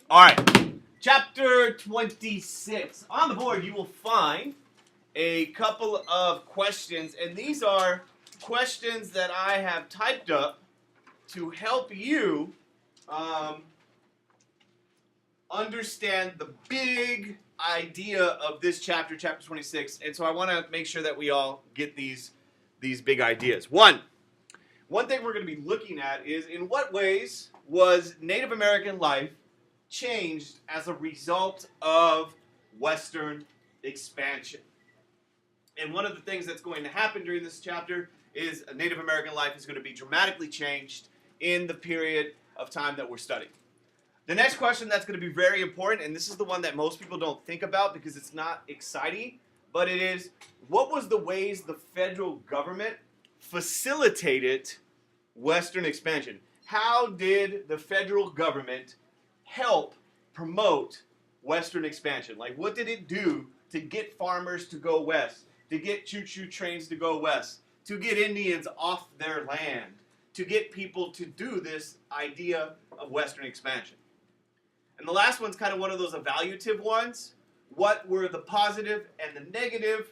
All right, chapter 26. On the board, you will find a couple of questions, and these are questions that I have typed up to help you understand the big idea of this chapter, chapter 26. And so I want to make sure that we all get these big ideas. One thing we're going to be looking at is in what ways was Native American life changed as a result of Western expansion. And one of the things that's going to happen during this chapter is Native American life is going to be dramatically changed in the period of time that we're studying. The next question that's going to be very important, and this is the one that most people don't think about because it's not exciting, but it is, what was the ways the federal government facilitated Western expansion? How did the federal government help promote Western expansion? Like, what did it do to get farmers to go west, to get choo-choo trains to go west, to get Indians off their land, to get people to do this idea of Western expansion? And the last one's kind of one of those evaluative ones. What were the positive and the negative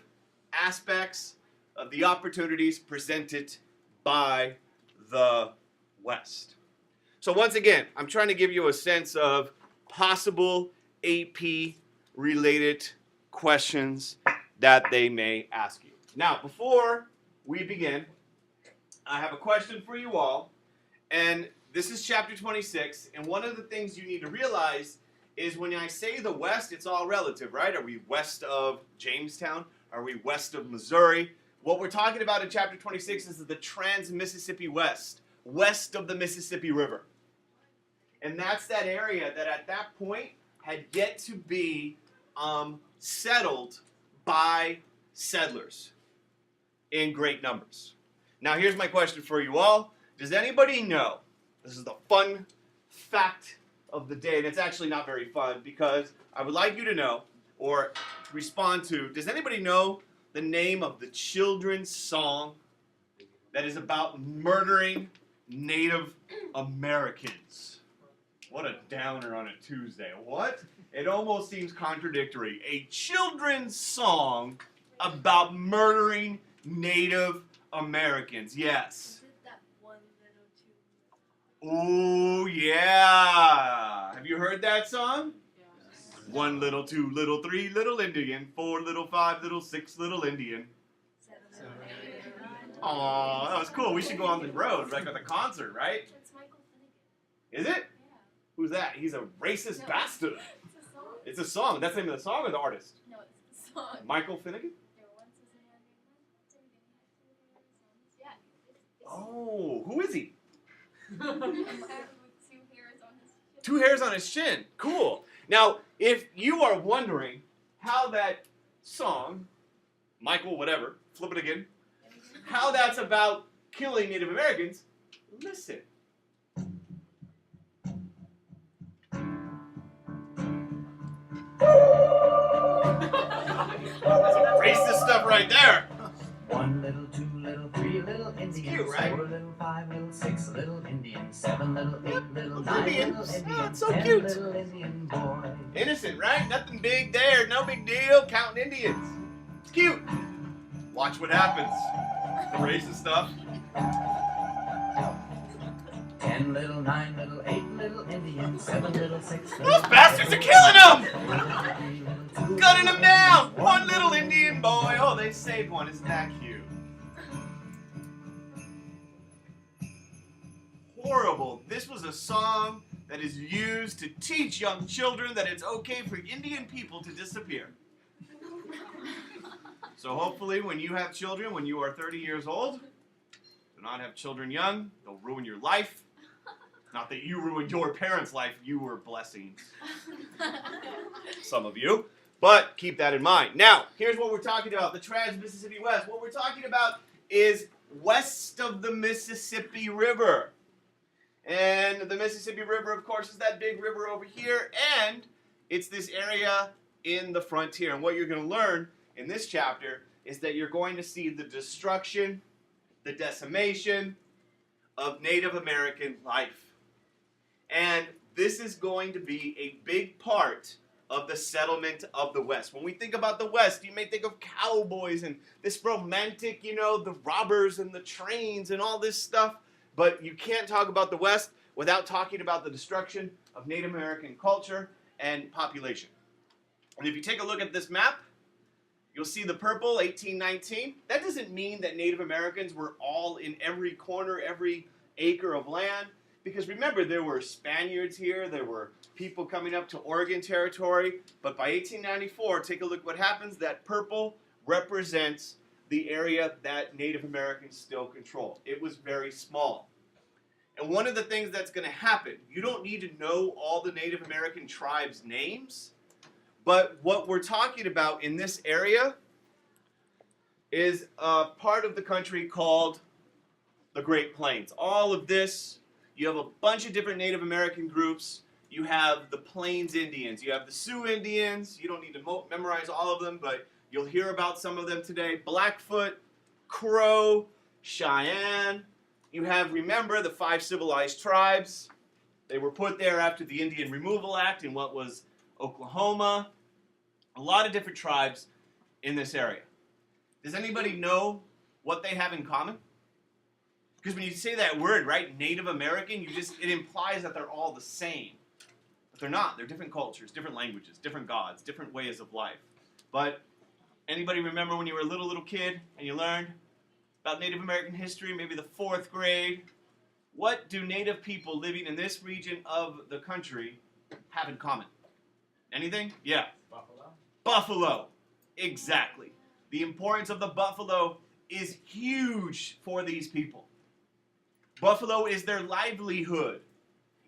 aspects of the opportunities presented by the West? So once again, I'm trying to give you a sense of possible AP-related questions that they may ask you. Now, before we begin, I have a question for you all, and this is chapter 26, and one of the things you need to realize is when I say the West, it's all relative, right? Are we west of Jamestown? Are we west of Missouri? What we're talking about in chapter 26 is the Trans-Mississippi West, west of the Mississippi River. And that's that area that at that point had yet to be settled by settlers in great numbers. Now here's my question for you all. Does anybody know, this is the fun fact of the day, and it's actually not very fun because I would like you to know or respond to, does anybody know the name of the children's song that is about murdering Native Americans? What a downer on a Tuesday. What? It almost seems contradictory. A children's song about murdering Native Americans. Yes. Oh, yeah. Have you heard that song? Yes. 1 little, 2 little, 3 little Indian, 4 little, 5 little, 6 little Indian. 7 little, 8 little. Aw, that was cool. We should go on the road, like at a concert, right? It's Michael Finnegan. Is it? Yeah. Who's that? He's a racist bastard. It's a song. It's a song. That's the name of the song or the artist? No, it's the song. Michael Finnegan? There once was a man named Michael. Yeah. Oh, who is he? With 2 hairs on his chin. 2 hairs on his chin. Cool. Now, if you are wondering how that song, Michael whatever, flip it again, how that's about killing Native Americans, listen. That's some racist stuff right there. 1 little, 2 little, 3 little Indians, cute, right? 4 little, 5 little, 6 little Indians, 7 little, 8 little, 9 Indians. little Oh, Indians, it's so 10 cute. little Indian boy. Innocent, right? Nothing big there. No big deal. Counting Indians. It's cute. Watch what happens. The racist stuff. 10 little, 9 little, 8 little Indians, 7 little, 6 little. Those bastards are killing them! 4 little, 3 little, 2 Gunning them little down! Indians, One little Indian boy. Oh, they saved one. Isn't that cute? Horrible. This was a song that is used to teach young children that it's okay for Indian people to disappear. So hopefully when you have children, when you are 30 years old, do not have children young. They'll ruin your life. Not that you ruined your parents' life. You were blessings. Some of you. But keep that in mind. Now, here's what we're talking about. The Trans-Mississippi West. What we're talking about is west of the Mississippi River. And the Mississippi River, of course, is that big river over here. And it's this area in the frontier. And what you're going to learn in this chapter is that you're going to see the destruction, the decimation of Native American life. And this is going to be a big part of the settlement of the West. When we think about the West, you may think of cowboys and this romantic, the robbers and the trains and all this stuff. But you can't talk about the West without talking about the destruction of Native American culture and population. And if you take a look at this map, you'll see the purple, 1819. That doesn't mean that Native Americans were all in every corner, every acre of land. Because remember, there were Spaniards here, there were people coming up to Oregon Territory. But by 1894, take a look what happens. That purple represents the area that Native Americans still control. It was very small. And one of the things that's going to happen, you don't need to know all the Native American tribes' names, but what we're talking about in this area is a part of the country called the Great Plains. All of this, you have a bunch of different Native American groups. You have the Plains Indians. You have the Sioux Indians. You don't need to memorize all of them, but you'll hear about some of them today. Blackfoot, Crow, Cheyenne. You have, remember, the 5 civilized tribes. They were put there after the Indian Removal Act in what was Oklahoma. A lot of different tribes in this area. Does anybody know what they have in common? Because when you say that word, right, Native American, it implies that they're all the same. But they're not. They're different cultures, different languages, different gods, different ways of life. But anybody remember when you were a little kid and you learned about Native American history, maybe the 4th grade? What do Native people living in this region of the country have in common? Anything? Yeah. Buffalo. Buffalo. Exactly. The importance of the buffalo is huge for these people. Buffalo is their livelihood.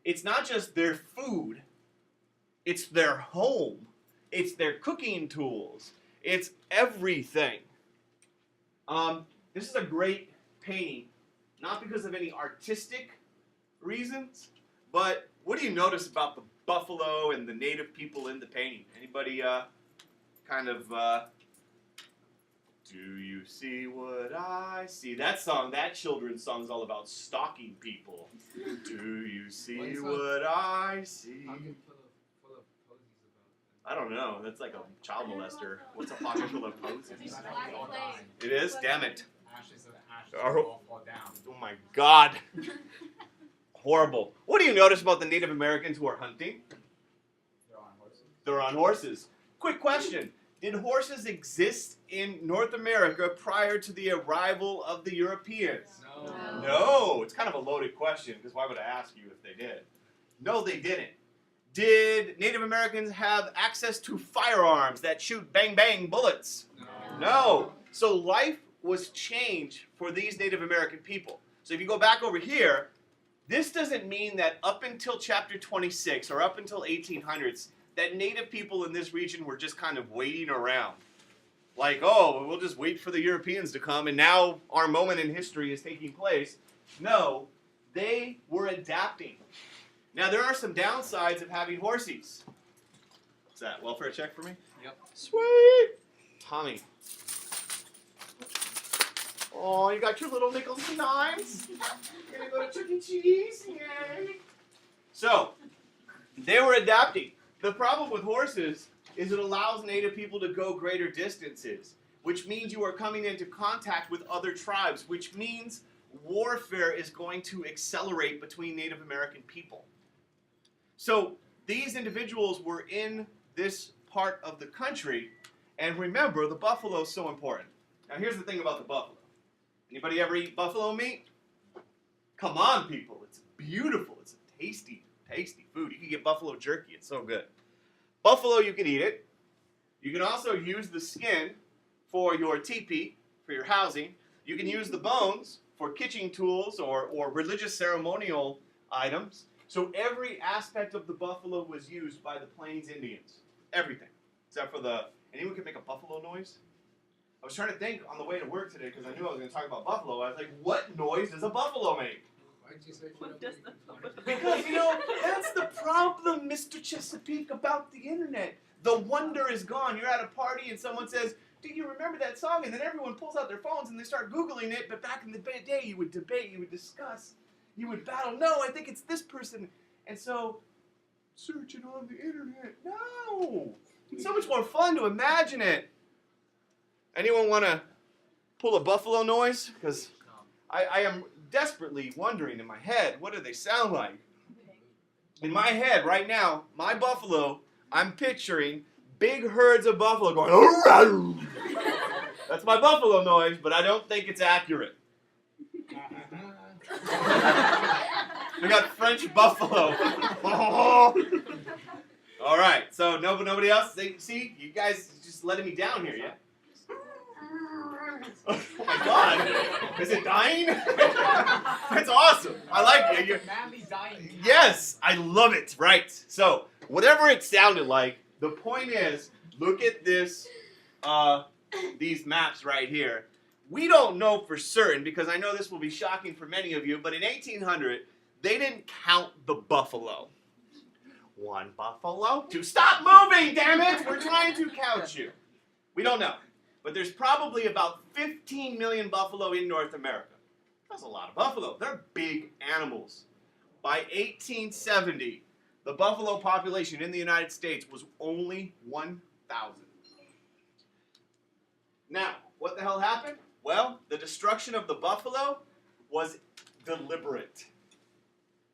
It's not just their food. It's their home. It's their cooking tools. It's everything. This is a great painting, not because of any artistic reasons, but what do you notice about the buffalo and the Native people in the painting? Anybody do you see what I see? That song, that children's song is all about stalking people. Do you see what I see? Full of posies about. I don't know. That's like a child molester. What's a pocket full of posies? It's black clay. It is? Damn it. Ashes Oh. all fall down. Oh my God. Horrible. What do you notice about the Native Americans who are hunting? They're on horses. They're on horses. Quick question. Did horses exist in North America prior to the arrival of the Europeans? No. No. It's kind of a loaded question because why would I ask you if they did? No, they didn't. Did Native Americans have access to firearms that shoot bang bang bullets? No. So life was changed for these Native American people. So if you go back over here, this doesn't mean that up until chapter 26 or up until 1800s, that Native people in this region were just kind of waiting around. Like, oh, we'll just wait for the Europeans to come and now our moment in history is taking place. No, they were adapting. Now, there are some downsides of having horses. What's that, welfare check for me? Yep. Sweet! Tommy. Oh, you got your little nickels and dimes? You're gonna go to Chuck E. Cheese? Yay! So, they were adapting. The problem with horses is it allows Native people to go greater distances, which means you are coming into contact with other tribes, which means warfare is going to accelerate between Native American people. So these individuals were in this part of the country, and remember, the buffalo is so important. Now here's the thing about the buffalo. Anybody ever eat buffalo meat? Come on, people. It's beautiful. It's a tasty, tasty food. You can get buffalo jerky. It's so good. Buffalo, you can eat it. You can also use the skin for your teepee, for your housing. You can use the bones for kitchen tools or religious ceremonial items. So every aspect of the buffalo was used by the Plains Indians. Everything. Except for anyone can make a buffalo noise? I was trying to think on the way to work today because I knew I was going to talk about buffalo. I was like, what noise does a buffalo make? Why'd you say What does the Because, that's the problem, Mr. Chesapeake, about the internet. The wonder is gone. You're at a party and someone says, do you remember that song? And then everyone pulls out their phones and they start Googling it. But back in the day, you would debate, you would discuss, you would battle. No, I think it's this person. And so searching on the internet. No. It's so much more fun to imagine it. Anyone want to pull a buffalo noise? Because I am desperately wondering in my head, what do they sound like? In my head right now, my buffalo, I'm picturing big herds of buffalo going, "Arr!" That's my buffalo noise, but I don't think it's accurate. We got French buffalo. All right, so nobody else? See, you guys just letting me down here, yeah? Oh my God, is it dying? That's awesome. I like it. You're Madly dying. Yes, I love it. Right. So whatever it sounded like, the point is, look at this, these maps right here. We don't know for certain, because I know this will be shocking for many of you, but in 1800, they didn't count the buffalo. 1 buffalo, 2. Stop moving, damn it! We're trying to count you. We don't know. But there's probably about 15 million buffalo in North America. That's a lot of buffalo. They're big animals. By 1870, the buffalo population in the United States was only 1,000. Now, what the hell happened? Well, the destruction of the buffalo was deliberate.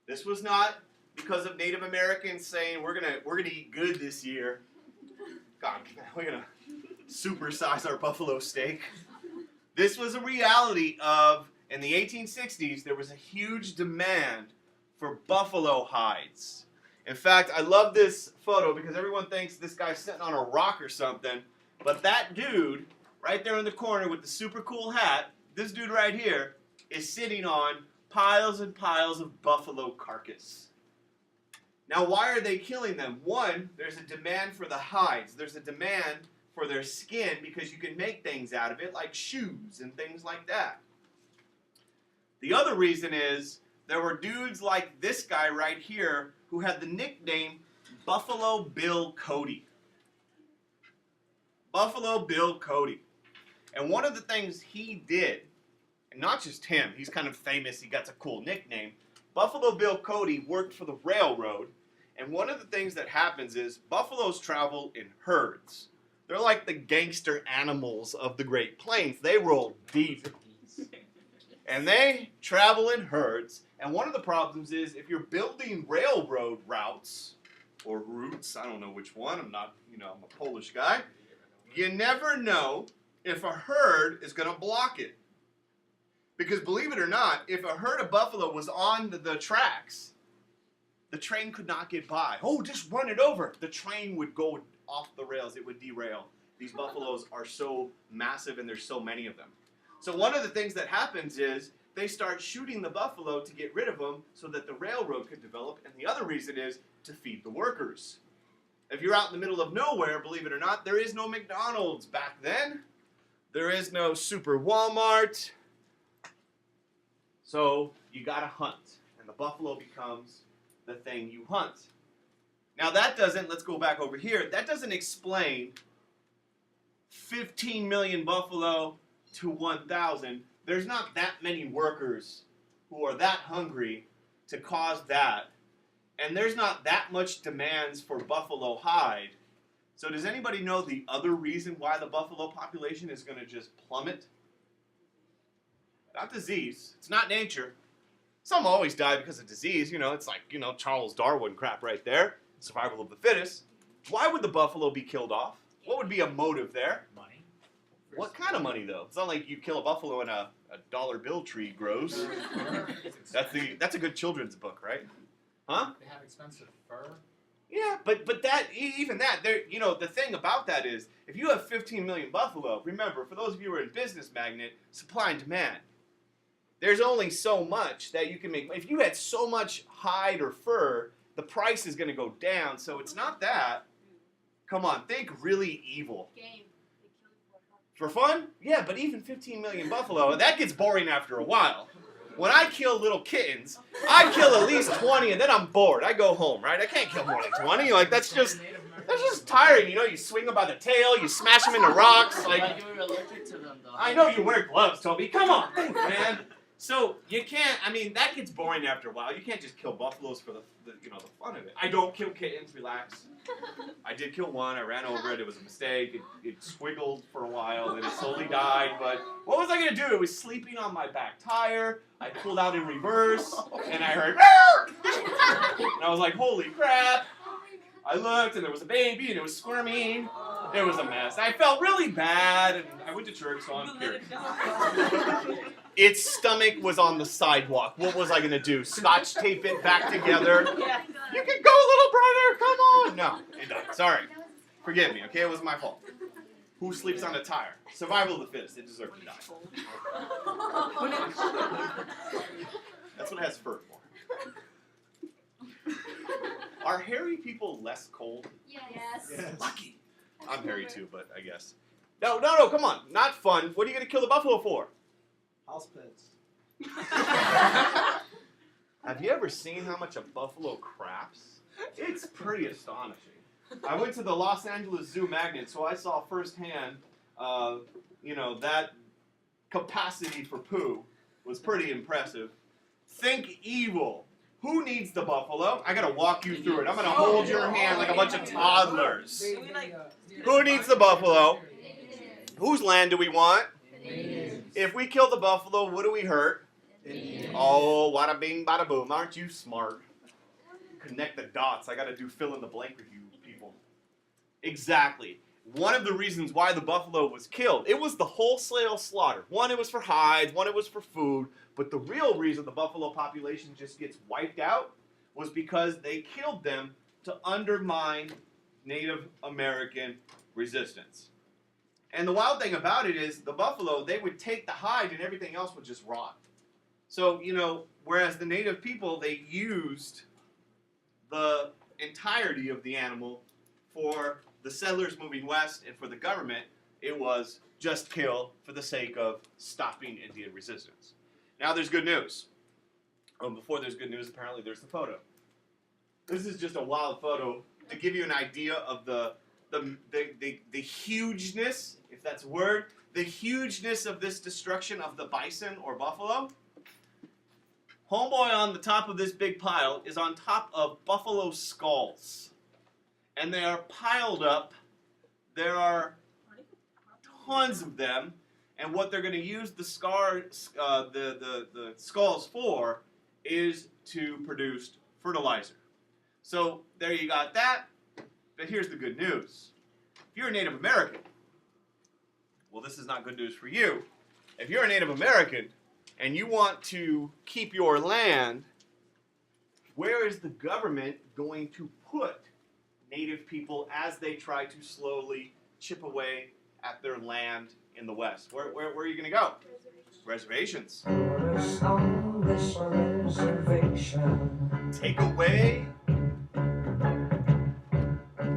This was not because of Native Americans saying we're gonna eat good this year. God, we're gonna supersize our buffalo steak. This was a reality of, in the 1860s, there was a huge demand for buffalo hides. In fact, I love this photo because everyone thinks this guy's sitting on a rock or something, but that dude right there in the corner with the super cool hat, this dude right here, is sitting on piles and piles of buffalo carcass. Now, why are they killing them? One, there's a demand for the hides. There's a demand for their skin because you can make things out of it, like shoes and things like that. The other reason is there were dudes like this guy right here who had the nickname Buffalo Bill Cody. Buffalo Bill Cody. And one of the things he did, and not just him, he's kind of famous, he got a cool nickname. Buffalo Bill Cody worked for the railroad, and one of the things that happens is buffaloes travel in herds. They're like the gangster animals of the Great Plains. They roll deep. And they travel in herds, and one of the problems is if you're building railroad routes, or routes, I don't know which one, I'm a Polish guy, you never know if a herd is going to block it. Because believe it or not, if a herd of buffalo was on the tracks, the train could not get by. Oh, just run it over. The train would go off the rails. It would derail. These buffaloes are so massive and there's so many of them. So one of the things that happens is they start shooting the buffalo to get rid of them so that the railroad could develop. And the other reason is to feed the workers. If you're out in the middle of nowhere, believe it or not, there is no McDonald's back then. There is no super Walmart. So you gotta hunt. And the buffalo becomes the thing you hunt. Now that doesn't, let's go back over here, that doesn't explain 15 million buffalo to 1,000. There's not that many workers who are that hungry to cause that. And there's not that much demands for buffalo hide. So does anybody know the other reason why the buffalo population is going to just plummet? Not disease. It's not nature. Some always die because of disease. It's like, Charles Darwin crap right there. Survival of the fittest. Why would the buffalo be killed off? What would be a motive there? Money. What kind of money, though? It's not like you kill a buffalo and a dollar bill tree grows. That's a good children's book, right? Huh? They have expensive fur. Yeah, but that, even that, the thing about that is, if you have 15 million buffalo, remember, for those of you who are in business magnet, supply and demand. There's only so much that you can make. If you had so much hide or fur, the price is going to go down. So it's not that. Come on, think really evil. Game. They kill you For fun? Yeah, but even 15 million buffalo, that gets boring after a while. When I kill little kittens, I kill at least 20 and then I'm bored. I go home, right? I can't kill more than 20. Like, that's just tiring. You swing them by the tail, you smash them into rocks. Like, you were allergic to them, though. I know you wear gloves, Toby. Come on, think, man. So you can't. I mean, that gets boring after a while. You can't just kill buffaloes for the fun of it. I don't kill kittens. Relax. I did kill one. I ran over it. It was a mistake. It squiggled for a while, then it slowly died. But what was I gonna do? It was sleeping on my back tire. I pulled out in reverse, and I heard, "Roar!" And I was like, "Holy crap!" I looked, and there was a baby, and it was squirming. It was a mess. I felt really bad, and I went to church, so I'm curious. Its stomach was on the sidewalk. What was I going to do? Scotch tape it back together? You can go, little brother. Come on. No, it died. Sorry. Forgive me, okay? It was my fault. Who sleeps on a tire? Survival of the fittest. It deserved to die. That's what it has fur for. Are hairy people less cold? Yes. Lucky. I'm hairy too, but I guess. No, come on. Not fun. What are you going to kill the buffalo for? House pets. Have you ever seen how much a buffalo craps? It's pretty astonishing. I went to the Los Angeles Zoo Magnet, so I saw firsthand, that capacity for poo was pretty impressive. Think evil. Who needs the buffalo? I gotta walk you through it. I'm gonna hold your hand like a bunch of toddlers. Who needs the buffalo? Whose land do we want? If we kill the buffalo, what do we hurt? Oh, wada bing, bada boom. Aren't you smart? Connect the dots. I gotta do fill in the blank with you people. Exactly. One of the reasons why the buffalo was killed, it was the wholesale slaughter. One, it was for hides. One, it was for food. But the real reason the buffalo population just gets wiped out was because they killed them to undermine Native American resistance. And the wild thing about it is the buffalo, they would take the hide and everything else would just rot. So, whereas the native people, they used the entirety of the animal for the settlers moving west, and for the government, it was just kill for the sake of stopping Indian resistance. Now there's good news. Before there's good news, apparently there's the photo. This is just a wild photo to give you an idea of the hugeness, if that's a word, the hugeness of this destruction of the bison or buffalo. Homeboy on the top of this big pile is on top of buffalo skulls. And they are piled up. There are tons of them. And what they're going to use the skulls for is to produce fertilizer. So there you got that. But here's the good news. If you're a Native American, well, this is not good news for you. If you're a Native American and you want to keep your land, where is the government going to put Native people as they try to slowly chip away at their land in the West? Where are you going to go? Reservations. Put us on this reservation. Take away.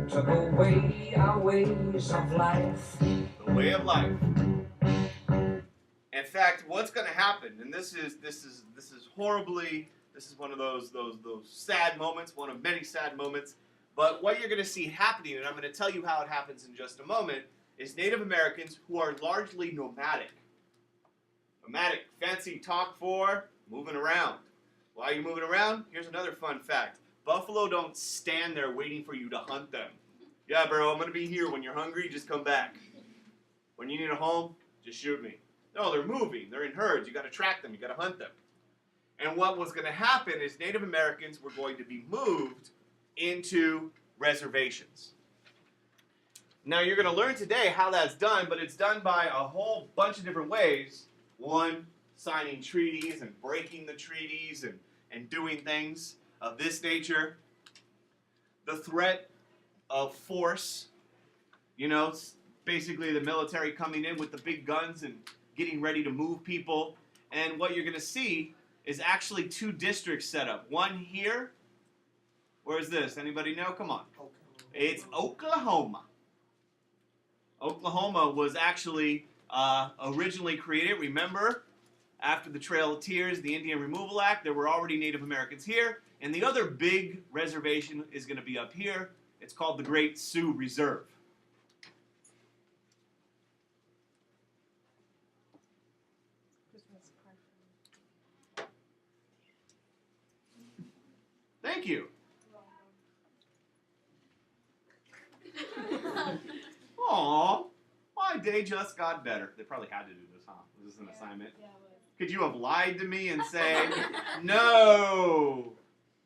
Took away our ways of life. The way of life. In fact, what's going to happen, and this is horribly, this is one of those sad moments, one of many sad moments, but what you're going to see happening, and I'm going to tell you how it happens in just a moment, is Native Americans who are largely nomadic. Nomadic, fancy talk for moving around. Why are you moving around? Here's another fun fact. Buffalo don't stand there waiting for you to hunt them. Yeah, bro, I'm going to be here. When you're hungry, just come back. When you need a home, just shoot me. No, they're moving. They're in herds. You got to track them. You got to hunt them. And what was going to happen is Native Americans were going to be moved into reservations. Now, you're going to learn today how that's done, but it's done by a whole bunch of different ways. One, signing treaties and breaking the treaties and doing things of this nature. The threat of force, basically the military coming in with the big guns and getting ready to move people. And what you're going to see is actually two districts set up. One here. Where's this? Anybody know? Come on. It's Oklahoma. Oklahoma was actually originally created, remember, after the Trail of Tears, the Indian Removal Act, there were already Native Americans here. And the other big reservation is going to be up here. It's called the Great Sioux Reserve. Thank you. Aw, my day just got better. They probably had to do this, huh? Was this an assignment? Could you have lied to me and say, no?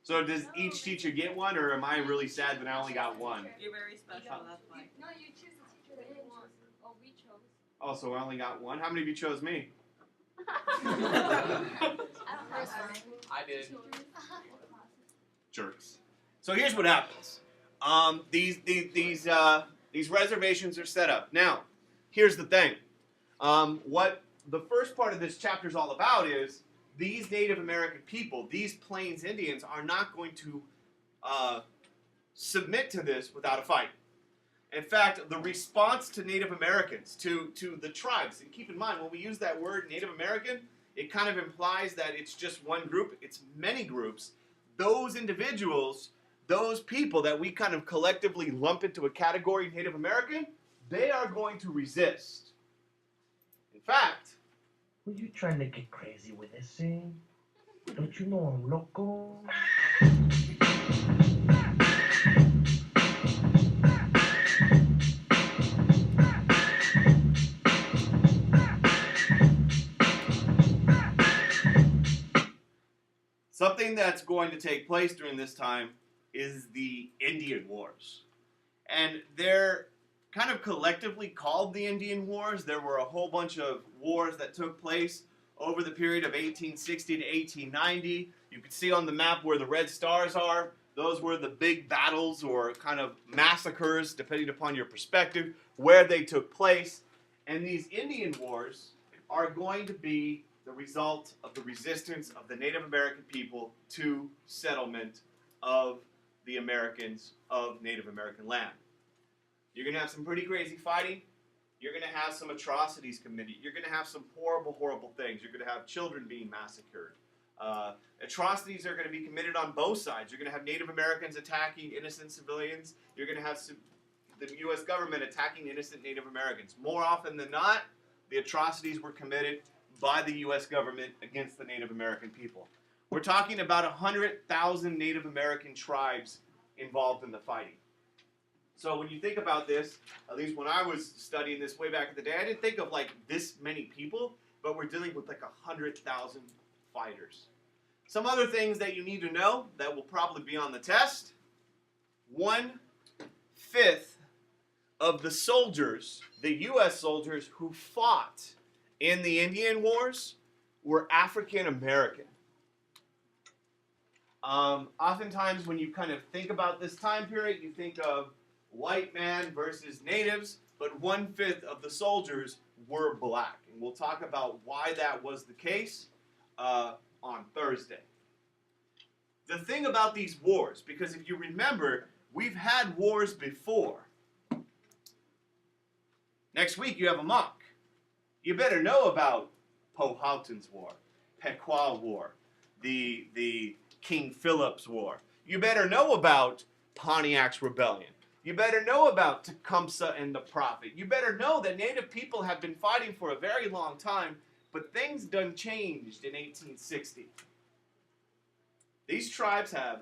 So does each teacher get one, or am I really sad that I only got one? You're very special, that's why. No, you choose the teacher that you want. Oh, we chose. Oh, so I only got one? How many of you chose me? I don't know. I did. Jerks. So here's what happens. These reservations are set up. Now, here's the thing. What the first part of this chapter is all about is these Native American people, these Plains Indians, are not going to submit to this without a fight. In fact, the response to Native Americans, to the tribes, and keep in mind, when we use that word Native American, it kind of implies that it's just one group. It's many groups. Those individuals, those people that we kind of collectively lump into a category Native American, they are going to resist. In fact, Were you trying to get crazy with this thing? Don't you know I'm loco? something that's going to take place during this time is the Indian Wars. And they're kind of collectively called the Indian Wars. There were a whole bunch of wars that took place over the period of 1860 to 1890. You can see on the map where the red stars are. Those were the big battles or kind of massacres, depending upon your perspective, where they took place. And these Indian Wars are going to be the result of the resistance of the Native American people to settlement of the Americans of Native American land. You're going to have some pretty crazy fighting. You're going to have some atrocities committed. You're going to have some horrible, horrible things. You're going to have children being massacred. Atrocities are going to be committed on both sides. You're going to have Native Americans attacking innocent civilians. You're going to have the U.S. government attacking innocent Native Americans. More often than not, the atrocities were committed by the U.S. government against the Native American people. We're talking about 100,000 Native American tribes involved in the fighting. So when you think about this, at least when I was studying this way back in the day, I didn't think of like this many people, but we're dealing with like 100,000 fighters. Some other things that you need to know that will probably be on the test. 1/5 of the soldiers, the U.S. soldiers who fought in the Indian Wars were African American. Oftentimes when you kind of think about this time period, you think of white man versus natives, but 1/5 of the soldiers were black. And we'll talk about why that was the case on Thursday. The thing about these wars, because if you remember, we've had wars before. Next week you have a mock. You better know about Powhatan's War, Pequot War, the King Philip's War. You better know about Pontiac's Rebellion. You better know about Tecumseh and the Prophet. You better know that Native people have been fighting for a very long time, but things done changed in 1860. These tribes have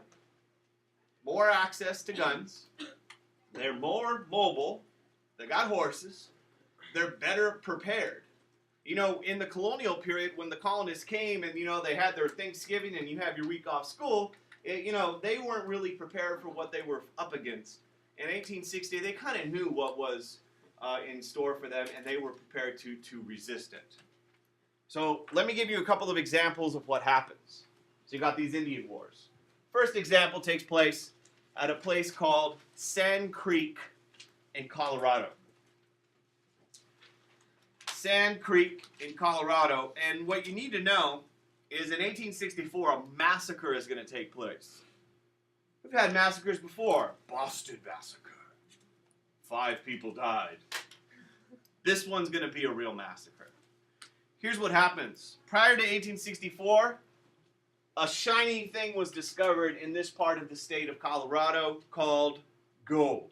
more access to guns. They're more mobile. They got horses. They're better prepared. You know, in the colonial period, when the colonists came and, you know, they had their Thanksgiving and you have your week off school, they weren't really prepared for what they were up against. In 1860, they kind of knew what was in store for them, and they were prepared to resist it. So let me give you a couple of examples of what happens. So you got these Indian Wars. First example takes place at a place called Sand Creek in Colorado. Sand Creek in Colorado, and what you need to know is in 1864, a massacre is going to take place. We've had massacres before. Boston Massacre. 5 people died. This one's going to be a real massacre. Here's what happens. Prior to 1864, a shiny thing was discovered in this part of the state of Colorado called gold.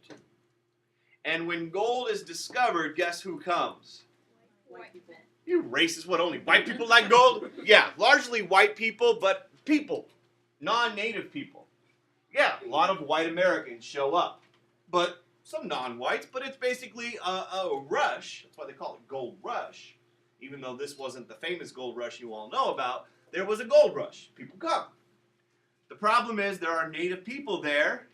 And when gold is discovered, guess who comes? White people. You racist, what, only white people like gold? Yeah, largely white people, but people, non-native people. Yeah, a lot of white Americans show up, but some non-whites. But it's basically a rush. That's why they call it gold rush. Even though this wasn't the famous gold rush you all know about, there was a gold rush. People come. The problem is there are native people there,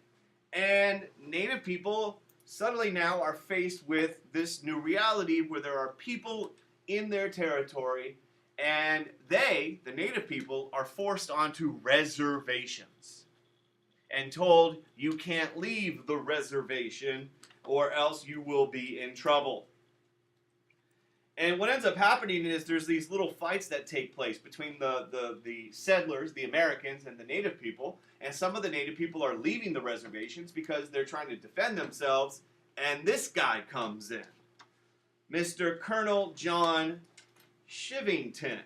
and native people suddenly now are faced with this new reality where there are people in their territory, and they, the native people, are forced onto reservations and told you can't leave the reservation or else you will be in trouble. And what ends up happening is there's these little fights that take place between the settlers, the Americans, and the native people. And some of the native people are leaving the reservations because they're trying to defend themselves. And this guy comes in, Mr. Colonel John Shivington.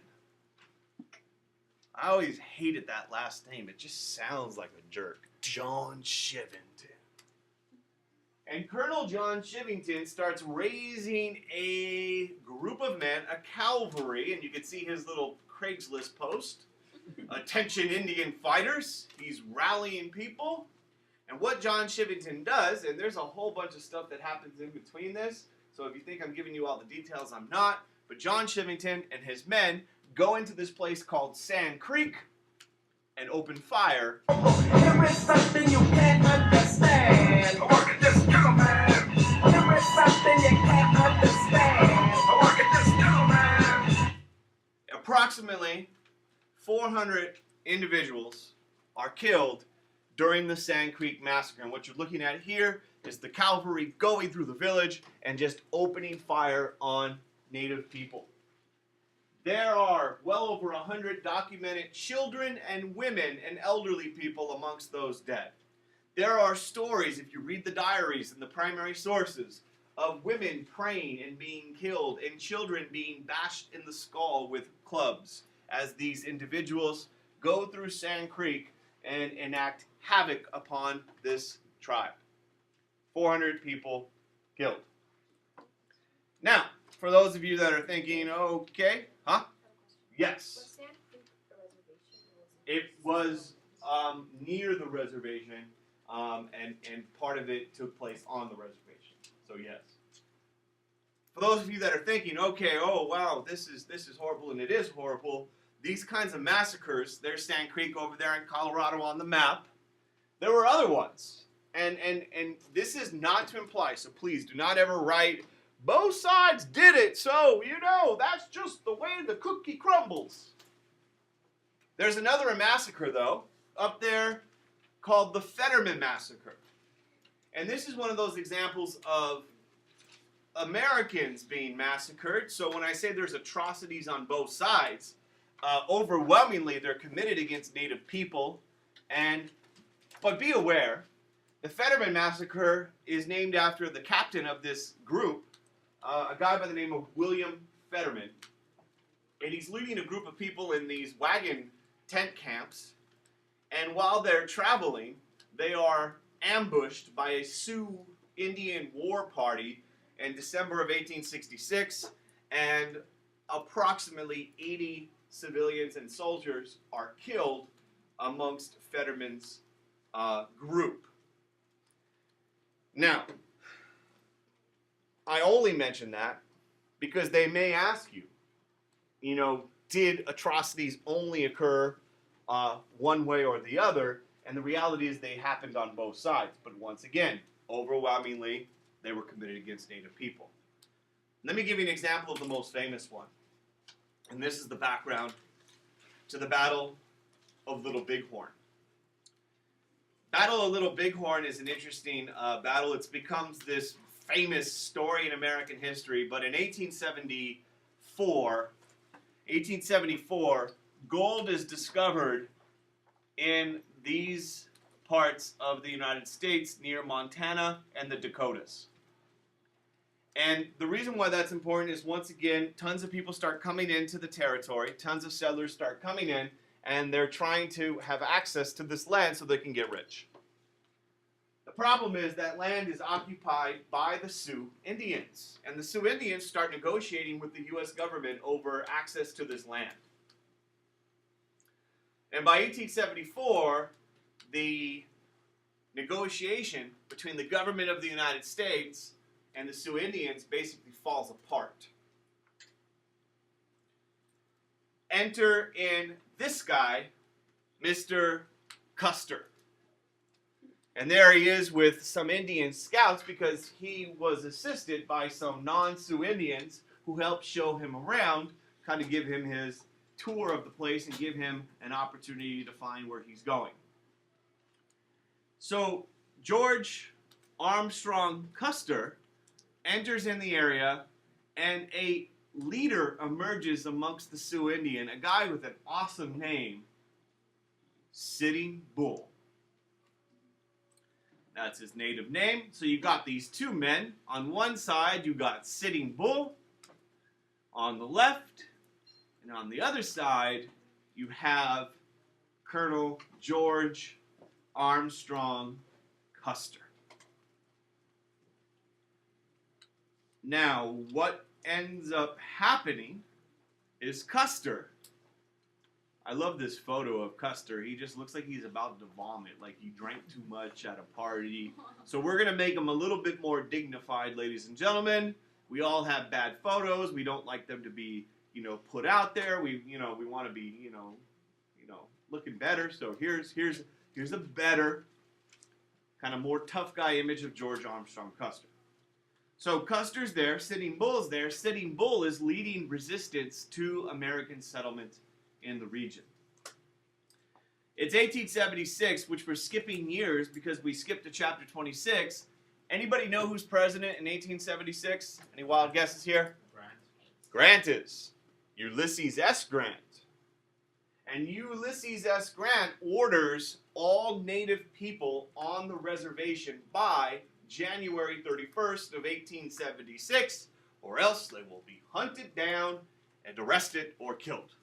I always hated that last name. It just sounds like a jerk. John Shivington. And Colonel John Shivington starts raising a group of men, a cavalry, and you can see his little Craigslist post. Attention Indian fighters. He's rallying people. And what John Shivington does, and there's a whole bunch of stuff that happens in between this, so if you think I'm giving you all the details, I'm not. But John Shivington and his men go into this place called Sand Creek and open fire. There is something you can't understand. I work at this gentleman. There is something you can't understand. I work at this gentleman. Approximately 400 individuals are killed during the Sand Creek Massacre. And what you're looking at here is the cavalry going through the village and just opening fire on native people. There are well over 100 documented children and women and elderly people amongst those dead. There are stories, if you read the diaries and the primary sources, of women praying and being killed and children being bashed in the skull with clubs as these individuals go through Sand Creek and enact havoc upon this tribe. 400 people killed. Now, for those of you that are thinking, okay, huh? Yes. Was Sand Creek a reservation? It was near the reservation, and part of it took place on the reservation. So yes. For those of you that are thinking, okay, oh wow, this is horrible, and it is horrible. These kinds of massacres, there's Sand Creek over there in Colorado on the map. There were other ones, and this is not to imply. So please do not ever write, both sides did it, so, that's just the way the cookie crumbles. There's another massacre, though, up there called the Fetterman Massacre. And this is one of those examples of Americans being massacred. So when I say there's atrocities on both sides, overwhelmingly they're committed against native people. But be aware, the Fetterman Massacre is named after the captain of this group, a guy by the name of William Fetterman. And he's leading a group of people in these wagon tent camps. And while they're traveling, they are ambushed by a Sioux Indian war party in December of 1866. And approximately 80 civilians and soldiers are killed amongst Fetterman's group. Now, I only mention that because they may ask you, did atrocities only occur one way or the other? And the reality is they happened on both sides. But once again, overwhelmingly, they were committed against native people. Let me give you an example of the most famous one. And this is the background to the Battle of Little Bighorn. Battle of Little Bighorn is an interesting battle. It becomes this famous story in American history, but in 1874, gold is discovered in these parts of the United States near Montana and the Dakotas. And the reason why that's important is, once again, tons of people start coming into the territory, tons of settlers start coming in, and they're trying to have access to this land so they can get rich. The problem is that land is occupied by the Sioux Indians, and the Sioux Indians start negotiating with the U.S. government over access to this land. And by 1874, the negotiation between the government of the United States and the Sioux Indians basically falls apart. Enter in this guy, Mr. Custer. And there he is with some Indian scouts because he was assisted by some non-Sioux Indians who helped show him around, kind of give him his tour of the place and give him an opportunity to find where he's going. So George Armstrong Custer enters in the area, and a leader emerges amongst the Sioux Indian, a guy with an awesome name, Sitting Bull. That's his native name. So you got these two men. On one side, you got Sitting Bull. On the left, and on the other side, you have Colonel George Armstrong Custer. Now, what ends up happening is Custer. I love this photo of Custer. He just looks like he's about to vomit, like he drank too much at a party. So we're going to make him a little bit more dignified, ladies and gentlemen. We all have bad photos. We don't like them to be, put out there. We want to be, looking better. So here's a better, kind of more tough guy image of George Armstrong Custer. So Custer's there, Sitting Bull's there. Sitting Bull is leading resistance to American settlement in the region. It's 1876, which we're skipping years because we skipped to chapter 26. Anybody know who's president in 1876? Any wild guesses here? Grant is. Ulysses S. Grant. And Ulysses S. Grant orders all native people on the reservation by January 31st of 1876, or else they will be hunted down and arrested or killed.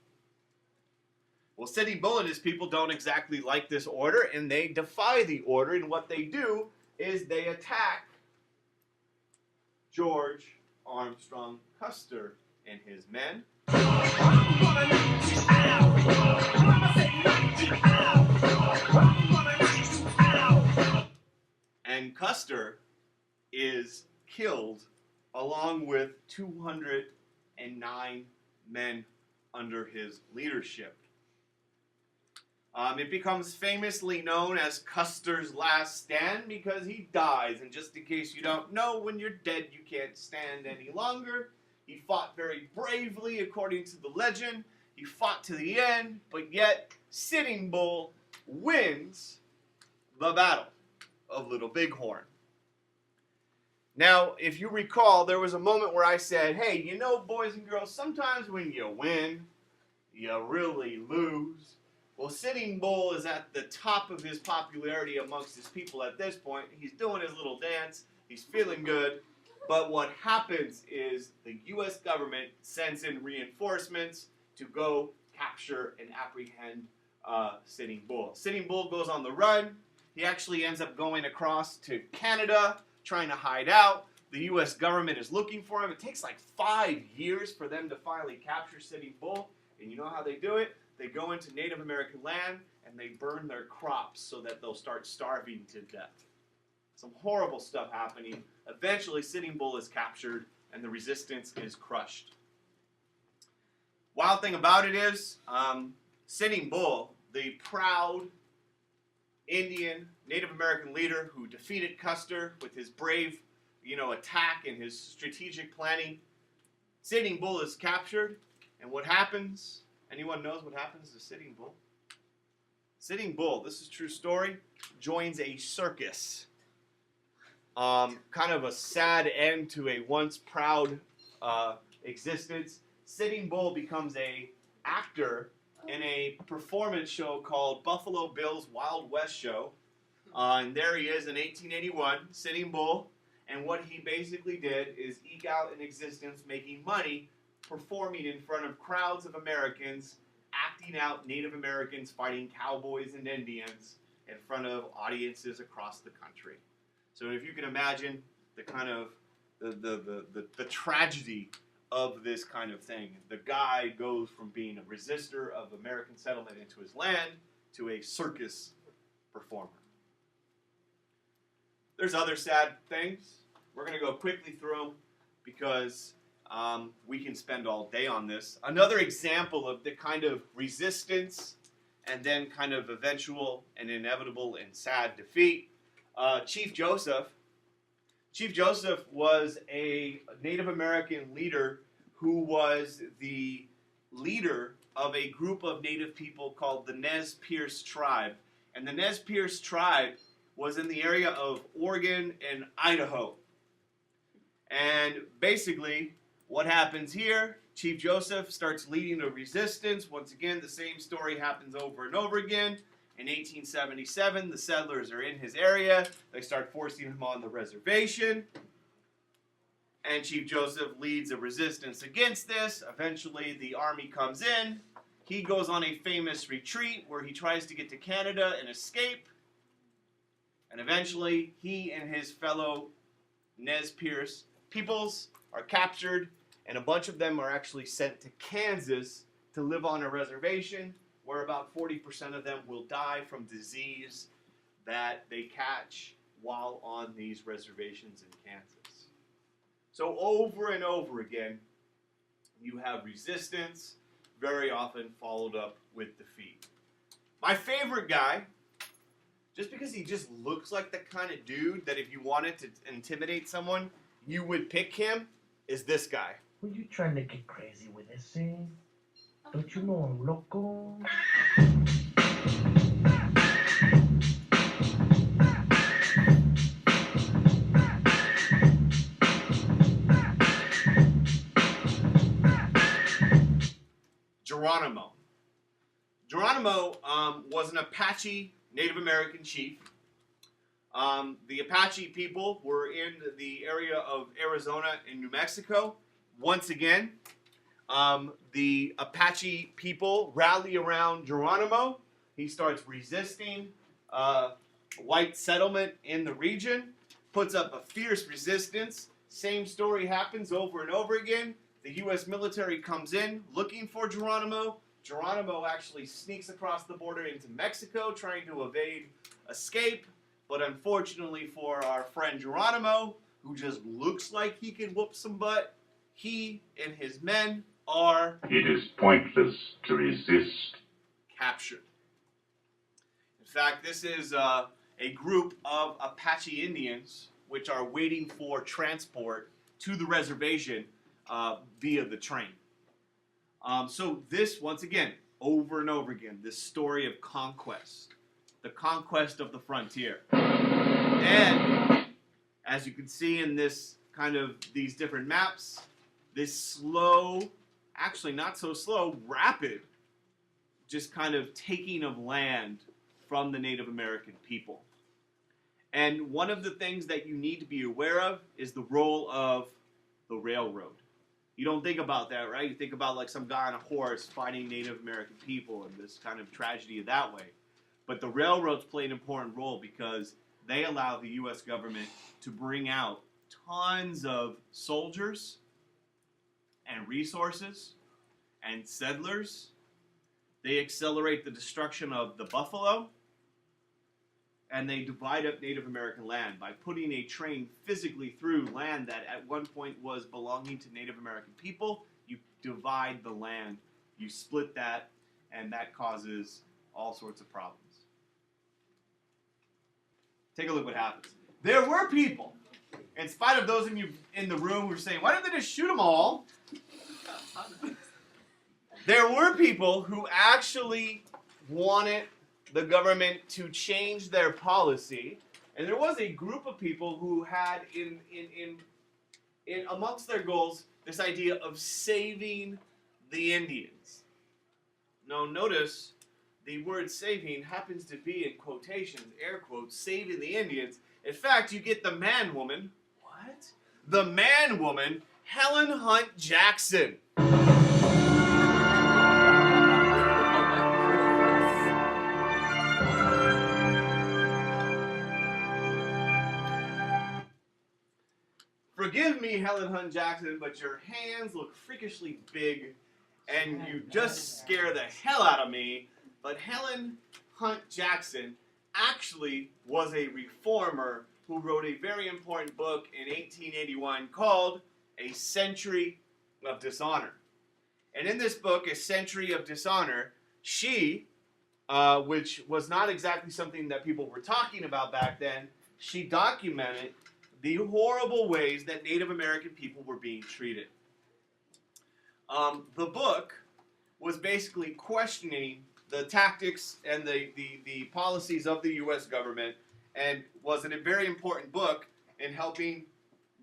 Well, Sitting Bull and his people don't exactly like this order, and they defy the order, and what they do is they attack George Armstrong Custer and his men. And Custer is killed along with 209 men under his leadership. It becomes famously known as Custer's Last Stand because he dies. And just in case you don't know, when you're dead, you can't stand any longer. He fought very bravely, according to the legend. He fought to the end, but yet Sitting Bull wins the Battle of Little Bighorn. Now, if you recall, there was a moment where I said, hey, boys and girls, sometimes when you win, you really lose. Well, Sitting Bull is at the top of his popularity amongst his people at this point. He's doing his little dance. He's feeling good. But what happens is the U.S. government sends in reinforcements to go capture and apprehend Sitting Bull. Sitting Bull goes on the run. He actually ends up going across to Canada, trying to hide out. The U.S. government is looking for him. It takes like 5 years for them to finally capture Sitting Bull. And you know how they do it? They go into Native American land and they burn their crops so that they'll start starving to death. Some horrible stuff happening. Eventually, Sitting Bull is captured and the resistance is crushed. Wild thing about it is, Sitting Bull, the proud Indian Native American leader who defeated Custer with his brave, attack and his strategic planning, Sitting Bull is captured, and what happens? Anyone knows what happens to Sitting Bull? Sitting Bull, this is a true story, joins a circus. Kind of a sad end to a once proud existence. Sitting Bull becomes an actor in a performance show called Buffalo Bill's Wild West Show. And there he is in 1881, Sitting Bull. And what he basically did is eke out an existence making money performing in front of crowds of Americans, acting out Native Americans fighting cowboys and Indians in front of audiences across the country. So if you can imagine the kind of the tragedy of this kind of thing, the guy goes from being a resistor of American settlement into his land to a circus performer. There's other sad things. We're going to go quickly through them because we can spend all day on this. Another example of the kind of resistance and then kind of eventual and inevitable and sad defeat. Chief Joseph. Chief Joseph was a Native American leader who was the leader of a group of Native people called the Nez Perce tribe. And the Nez Perce tribe was in the area of Oregon and Idaho. And basically, what happens here, Chief Joseph starts leading a resistance. Once again, the same story happens over and over again. In 1877, the settlers are in his area. They start forcing him on the reservation. And Chief Joseph leads a resistance against this. Eventually, the army comes in. He goes on a famous retreat where he tries to get to Canada and escape. And eventually, he and his fellow Nez Perce peoples are captured. And a bunch of them are actually sent to Kansas to live on a reservation, where about 40% of them will die from disease that they catch while on these reservations in Kansas. So over and over again, you have resistance, very often followed up with defeat. My favorite guy, just because he just looks like the kind of dude that if you wanted to intimidate someone, you would pick him, is this guy. Were you trying to get crazy with this thing? Don't you know I'm loco? Geronimo. Geronimo was an Apache Native American chief. The Apache people were in the area of Arizona and New Mexico. Once again, the Apache people rally around Geronimo. He starts resisting white settlement in the region, puts up a fierce resistance. Same story happens over and over again. The U.S. military comes in looking for Geronimo. Geronimo actually sneaks across the border into Mexico trying to evade escape. But unfortunately for our friend Geronimo, who just looks like he can whoop some butt, he and his men are It is pointless to resist. captured. In fact, this is a group of Apache Indians which are waiting for transport to the reservation via the train. So this, once again, over and over again, this story of conquest, the conquest of the frontier. And as you can see in this kind of these different maps, this slow, actually not so slow, rapid, just kind of taking of land from the Native American people. And one of the things that you need to be aware of is the role of the railroad. You don't think about that, right? You think about like some guy on a horse fighting Native American people and this kind of tragedy that way. But the railroads play an important role because they allow the U.S. government to bring out tons of soldiers and resources and settlers. They accelerate the destruction of the buffalo, and they divide up Native American land by putting a train physically through land that at one point was belonging to Native American people. You divide the land, you split that, and that causes all sorts of problems. Take a look what happens. There were people, in spite of those of you in the room who were saying, why didn't they just shoot them all? There were people who actually wanted the government to change their policy, and there was a group of people who had in amongst their goals this idea of saving the Indians. Now notice the word saving happens to be in quotations, air quotes, saving the Indians. In fact, you get the man woman. What? The man woman, Helen Hunt Jackson. Forgive me, Helen Hunt Jackson, but your hands look freakishly big, and you just scare the hell out of me. But Helen Hunt Jackson actually was a reformer who wrote a very important book in 1881 called A Century of Dishonor. And in this book, A Century of Dishonor, she, which was not exactly something that people were talking about back then, she documented the horrible ways that Native American people were being treated. The book was basically questioning the tactics and the policies of the U.S. government, and was a very important book in helping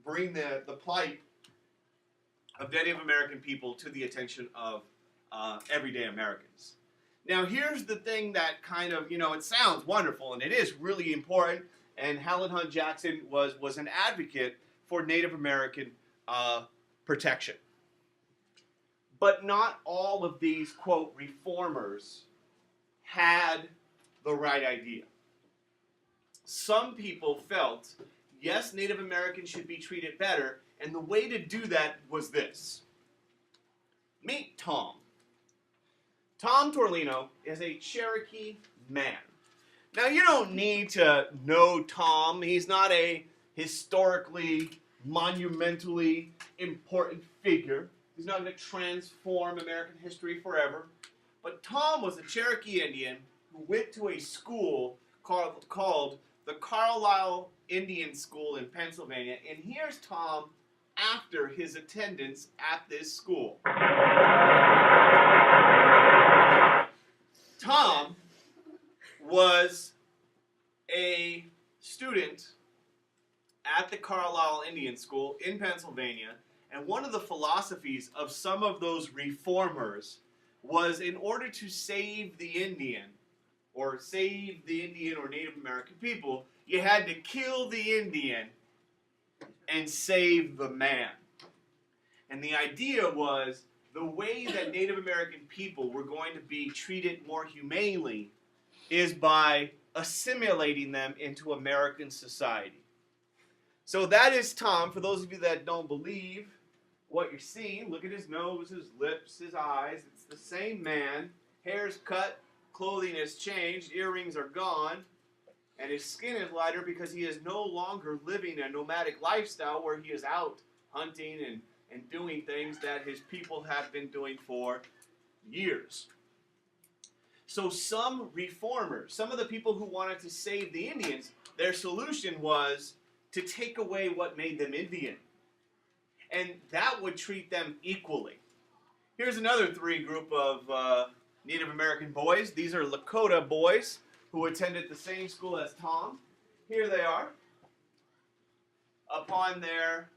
bring the plight of Native American people to the attention of everyday Americans. Now, here's the thing that kind of, it sounds wonderful, and it is really important, and Helen Hunt Jackson was an advocate for Native American protection. But not all of these, quote, reformers had the right idea. Some people felt, yes, Native Americans should be treated better, and the way to do that was this. Meet Tom. Tom Torlino is a Cherokee man. Now, you don't need to know Tom. He's not a historically, monumentally important figure. He's not going to transform American history forever. But Tom was a Cherokee Indian who went to a school called the Carlisle Indian School in Pennsylvania. And here's Tom after his attendance at this school. Tom was a student at the Carlisle Indian School in Pennsylvania, and one of the philosophies of some of those reformers was, in order to save the Indian or Native American people, you had to kill the Indian and save the man. And the idea was the way that Native American people were going to be treated more humanely is by assimilating them into American society. So that is Tom. For those of you that don't believe what you're seeing, look at his nose, his lips, his eyes. It's the same man. Hair's cut, clothing has changed, earrings are gone, and his skin is lighter because he is no longer living a nomadic lifestyle where he is out hunting and doing things that his people have been doing for years. So some reformers, some of the people who wanted to save the Indians, their solution was to take away what made them Indian. And that would treat them equally. Here's another group of Native American boys. These are Lakota boys who attended the same school as Tom. Here they are. Upon their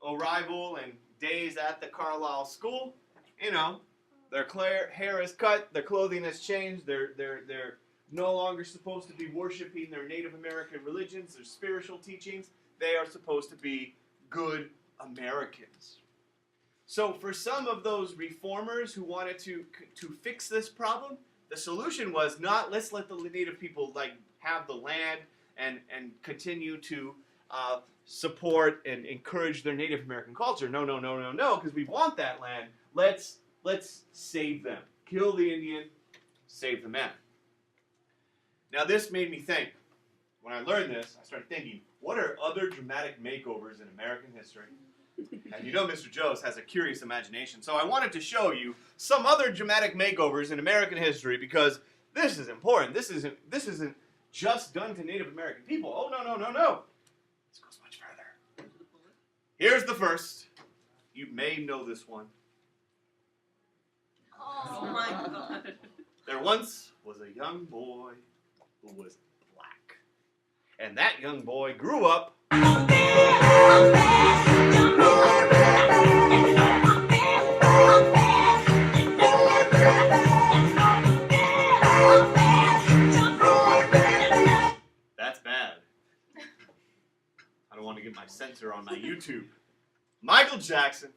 arrival and days at the Carlisle School, their hair is cut, their clothing has changed, they're no longer supposed to be worshiping their Native American religions, their spiritual teachings. They are supposed to be good Americans. So for some of those reformers who wanted to fix this problem, the solution was not, let's let the Native people have the land and continue to support and encourage their Native American culture. No, because we want that land. Let's save them. Kill the Indian, save the man. Now this made me think. When I learned this, I started thinking, what are other dramatic makeovers in American history? And Mr. Joes has a curious imagination, so I wanted to show you some other dramatic makeovers in American history, because this is important. This isn't just done to Native American people. Oh, no. This goes much further. Here's the first. You may know this one. Oh my God. There once was a young boy who was black. And that young boy grew up That's bad. I don't want to get my censor on my YouTube. Michael Jackson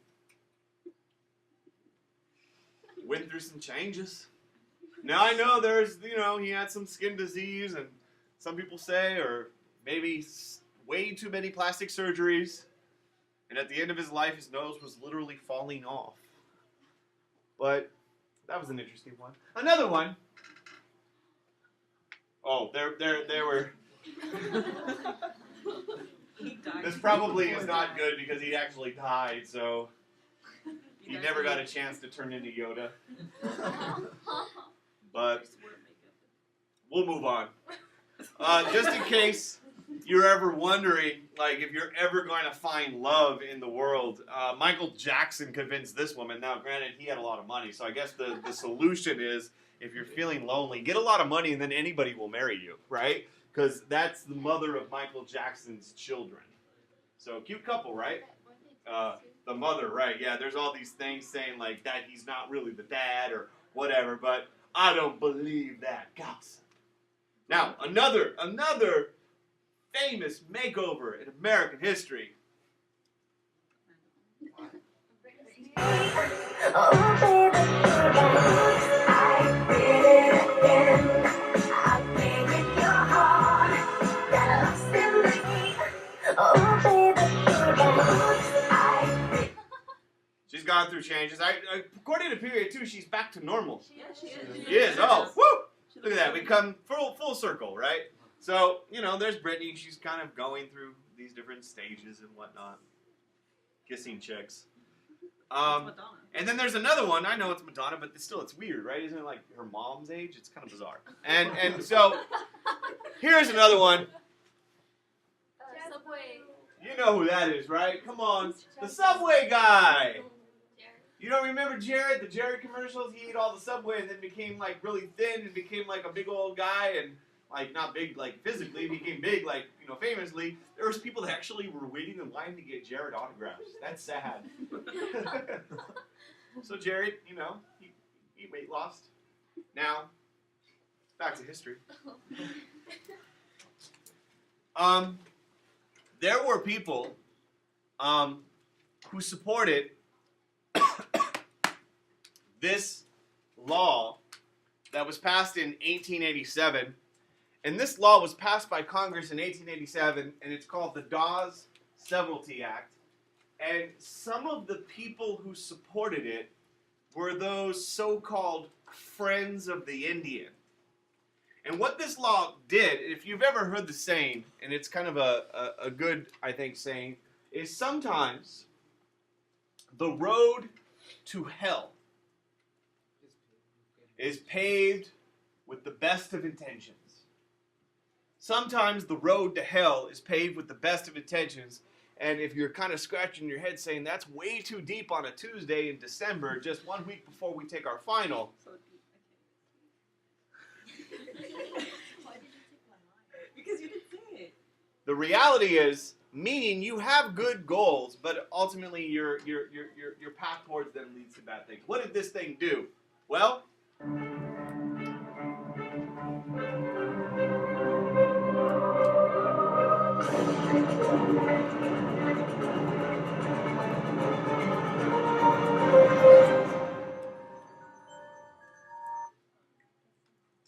went through some changes. Now I know there's, he had some skin disease, and some people say, or maybe way too many plastic surgeries, and at the end of his life, his nose was literally falling off. But that was an interesting one. Another one. Oh, there were. He died. This probably is not good because he actually died, so he never got a chance to turn into Yoda. But we'll move on. Just in case you're ever wondering, like, if you're ever going to find love in the world, Michael Jackson convinced this woman. Now, granted, he had a lot of money, so I guess the solution is, if you're feeling lonely, get a lot of money and then anybody will marry you, right? Because that's the mother of Michael Jackson's children. So, cute couple, right? The mother, right, yeah. There's all these things saying, like, that he's not really the dad or whatever, but I don't believe that gossip. Now, another famous makeover in American history. She's gone through changes. According to period 2, she's back to normal. Yeah, she is. She is. Oh, woo! Look at that. We come full circle, right? So, you know, there's Brittany. She's kind of going through these different stages and whatnot. Kissing chicks. And then there's another one. I know it's Madonna, but still, it's weird, right? Isn't it like her mom's age? It's kind of bizarre. And so, here's another one. Subway. You know who that is, right? Come on. The Subway guy. You don't remember Jared? The Jared commercials? He ate all the Subway and then became, like, really thin and became, like, a big old guy and, like, not big, like, physically. He became big, like, you know, famously. There was people that actually were waiting in line to get Jared autographs. That's sad. So Jared, you know, he weight lost. Now, back to history. There were people who supported this law that was passed in 1887. And this law was passed by Congress in 1887, and it's called the Dawes Act. And some of the people who supported it were those so-called Friends of the Indian. And what this law did, if you've ever heard the saying, and it's kind of a good, I think, saying, is sometimes the road to hell is paved with the best of intentions. Sometimes the road to hell is paved with the best of intentions, and if you're kind of scratching your head saying that's way too deep on a Tuesday in December, just 1 week before we take our final, So deep, I can't. Why did you take my line? Because you didn't say it. the reality is, meaning you have good goals, but ultimately your path towards them leads to bad things. What did this thing do? Well,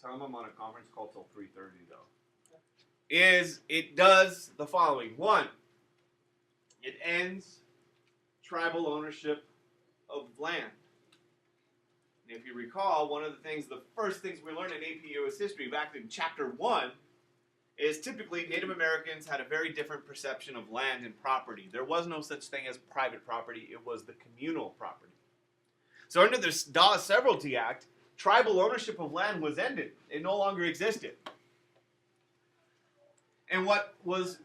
tell them I'm on a conference call till 3:30 though. It does the following. 1, it ends tribal ownership of land. And if you recall, one of the first things we learned in APUSH history back in chapter 1 is typically Native Americans had a very different perception of land and property. There was no such thing as private property. It was the communal property. So under the Dawes Act, tribal ownership of land was ended. It no longer existed. And what was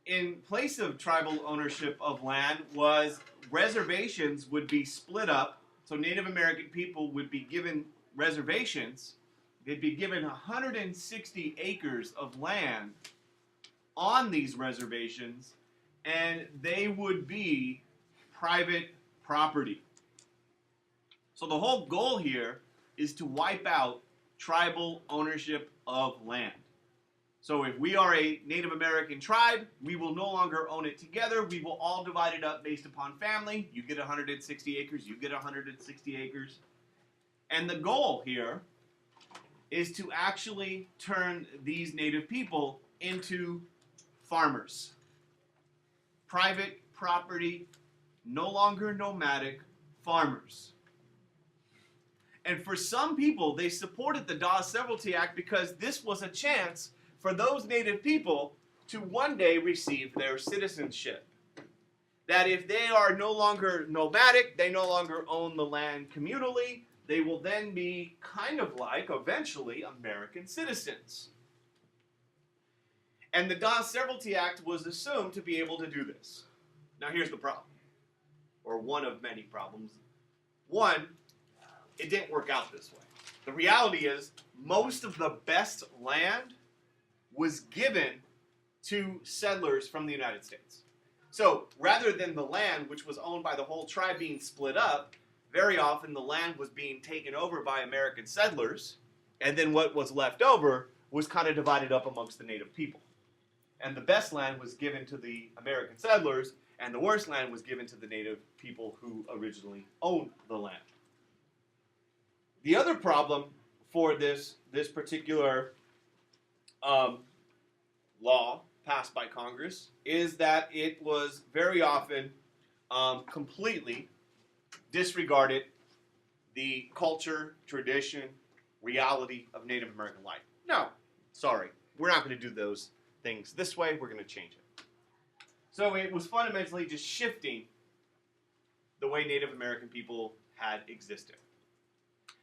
in place of tribal ownership of land was reservations would be split up. So Native American people would be given reservations. They'd be given 160 acres of land on these reservations, and they would be private property. So the whole goal here is to wipe out tribal ownership of land. So if we are a Native American tribe, we will no longer own it together. We will all divide it up based upon family. You get 160 acres, you get 160 acres. And the goal here is to actually turn these Native people into farmers. Private property, no longer nomadic farmers. And for some people, they supported the Dawes Act because this was a chance for those Native people to one day receive their citizenship. That if they are no longer nomadic, they no longer own the land communally, they will then be kind of like, eventually, American citizens. And the Dawes Act was assumed to be able to do this. Now here's the problem, or one of many problems. One, it didn't work out this way. The reality is, most of the best land was given to settlers from the United States. So rather than the land, which was owned by the whole tribe, being split up, very often the land was being taken over by American settlers, and then what was left over was kind of divided up amongst the native people. And the best land was given to the American settlers, and the worst land was given to the native people who originally owned the land. The other problem for this particular law passed by Congress is that it was very often completely disregarded the culture, tradition, reality of Native American life. No, sorry, we're not going to do those things this way, we're going to change it. So it was fundamentally just shifting the way Native American people had existed.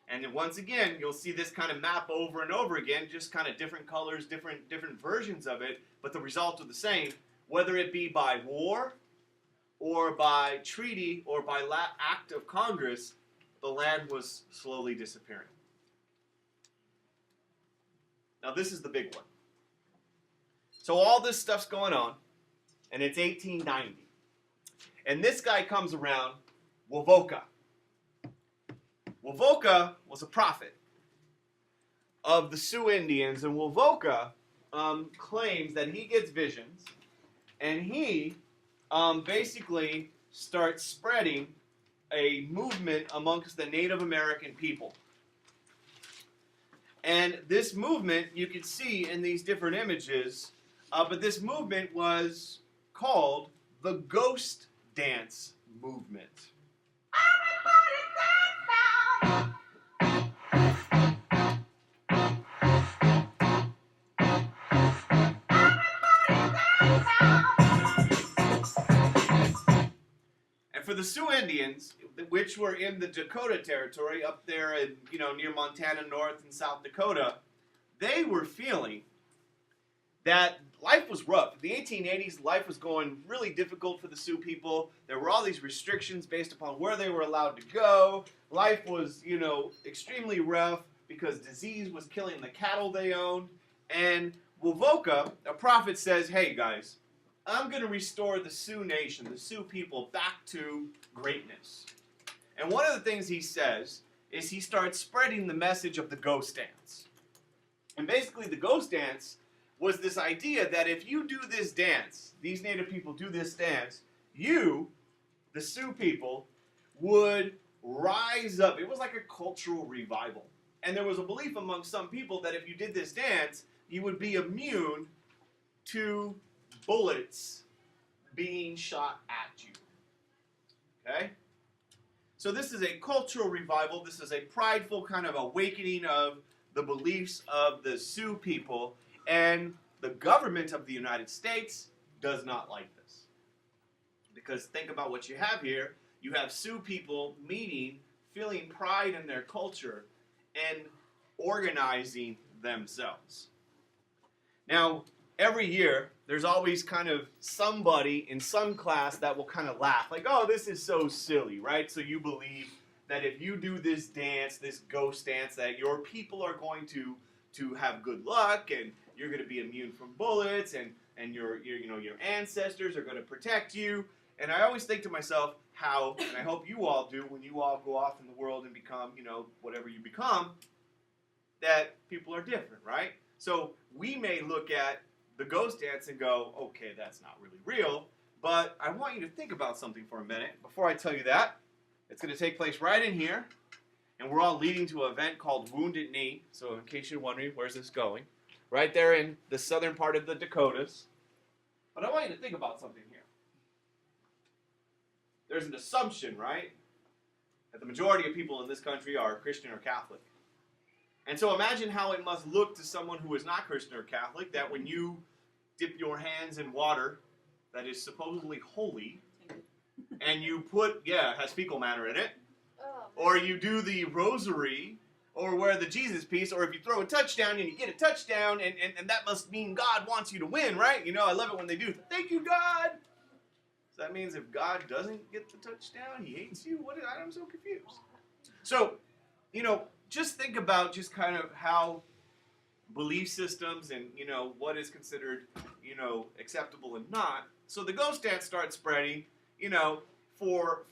And then once again, you'll see this kind of map over and over again, just kind of different colors, different versions of it, but the results are the same, whether it be by war or by treaty or by act of Congress, the land was slowly disappearing. Now this is the big one. So all this stuff's going on, and it's 1890. And this guy comes around, Wovoka. Wovoka was a prophet of the Sioux Indians, and Wovoka claims that he gets visions, and he basically starts spreading a movement amongst the Native American people. And this movement, you can see in these different images, but this movement was called the Ghost Dance Movement. And for the Sioux Indians, which were in the Dakota Territory, up there in, near Montana, North and South Dakota, they were feeling that life was rough. In the 1880s, life was going really difficult for the Sioux people. There were all these restrictions based upon where they were allowed to go. Life was, extremely rough because disease was killing the cattle they owned. And Wovoka, a prophet, says, hey guys, I'm going to restore the Sioux nation, the Sioux people, back to greatness. And one of the things he says is he starts spreading the message of the ghost dance. And basically the ghost dance was this idea that if you do this dance, these Native people do this dance, you, the Sioux people, would rise up. It was like a cultural revival. And there was a belief among some people that if you did this dance, you would be immune to bullets being shot at you. Okay? So this is a cultural revival. This is a prideful kind of awakening of the beliefs of the Sioux people. And the government of the United States does not like this. Because think about what you have here. You have Sioux people meeting, feeling pride in their culture, and organizing themselves. Now, every year, there's always kind of somebody in some class that will kind of laugh. Like, oh, this is so silly, right? So you believe that if you do this dance, this ghost dance, that your people are going to have good luck, and you're going to be immune from bullets, and your ancestors are going to protect you. And I always think to myself how, and I hope you all do, when you all go off in the world and become, whatever you become, that people are different, right? So we may look at the ghost dance and go, okay, that's not really real, but I want you to think about something for a minute. Before I tell you that, it's going to take place right in here, and we're all leading to an event called Wounded Knee. So in case you're wondering, where's this going? Right there in the southern part of the Dakotas. But I want you to think about something here. There's an assumption, right, that the majority of people in this country are Christian or Catholic. And so imagine how it must look to someone who is not Christian or Catholic that when you dip your hands in water that is supposedly holy, and you put, yeah, it has fecal matter in it, Oh, or you do the rosary, or wear the Jesus piece, or if you throw a touchdown and you get a touchdown, and that must mean God wants you to win, right? You know, I love it when they do, thank you, God. So that means if God doesn't get the touchdown, he hates you? I'm so confused. So, you know, just think about just kind of how belief systems and, you know, what is considered, you know, acceptable and not. So the ghost dance starts spreading, you know, for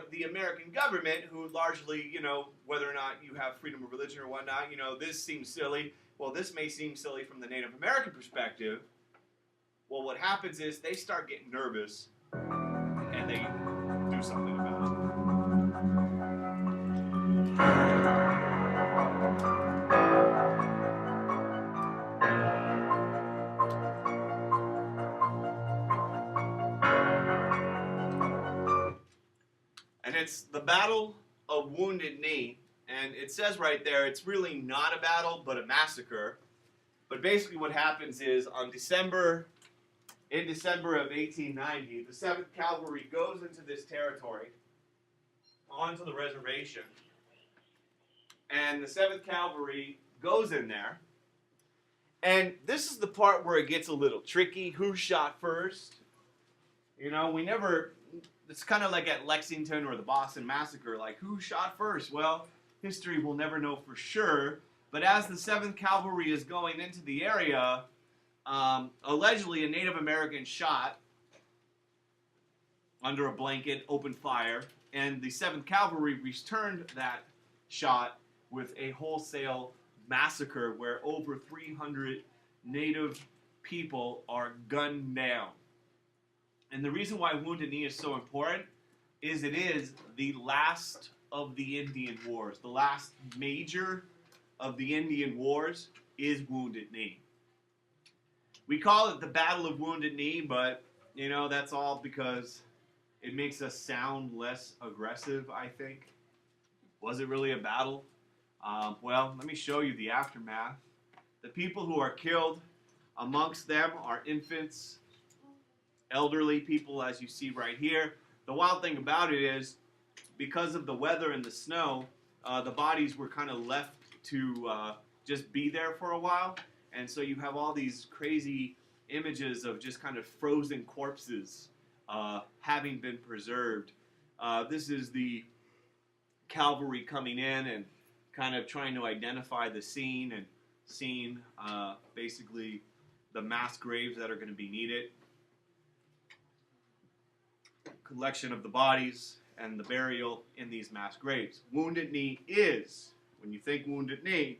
the American government, who largely, you know, whether or not you have freedom of religion or whatnot, you know, this seems silly. Well, this may seem silly from the Native American perspective. Well, what happens is they start getting nervous and they do something about it. And it's the Battle of Wounded Knee. And it says right there, it's really not a battle, but a massacre. But basically what happens is in December of 1890, the 7th Cavalry goes into this territory, onto the reservation. And the 7th Cavalry goes in there. And this is the part where it gets a little tricky. Who shot first? You know, it's kind of like at Lexington or the Boston Massacre, like who shot first? Well, history will never know for sure. But as the 7th Cavalry is going into the area, allegedly a Native American shot under a blanket, opened fire, and the 7th Cavalry returned that shot with a wholesale massacre where over 300 Native people are gunned down. And the reason why Wounded Knee is so important is it is the last of the Indian Wars. The last major of the Indian Wars is Wounded Knee. We call it the Battle of Wounded Knee, but, you know, that's all because it makes us sound less aggressive, I think. Was it really a battle? Well, let me show you the aftermath. The people who are killed, amongst them are infants, elderly people, as you see right here. The wild thing about it is, because of the weather and the snow, the bodies were kind of left to just be there for a while. And so you have all these crazy images of just kind of frozen corpses having been preserved. This is the cavalry coming in and kind of trying to identify the scene and seeing basically the mass graves that are going to be needed. Collection of the bodies and the burial in these mass graves. Wounded Knee is, when you think Wounded Knee,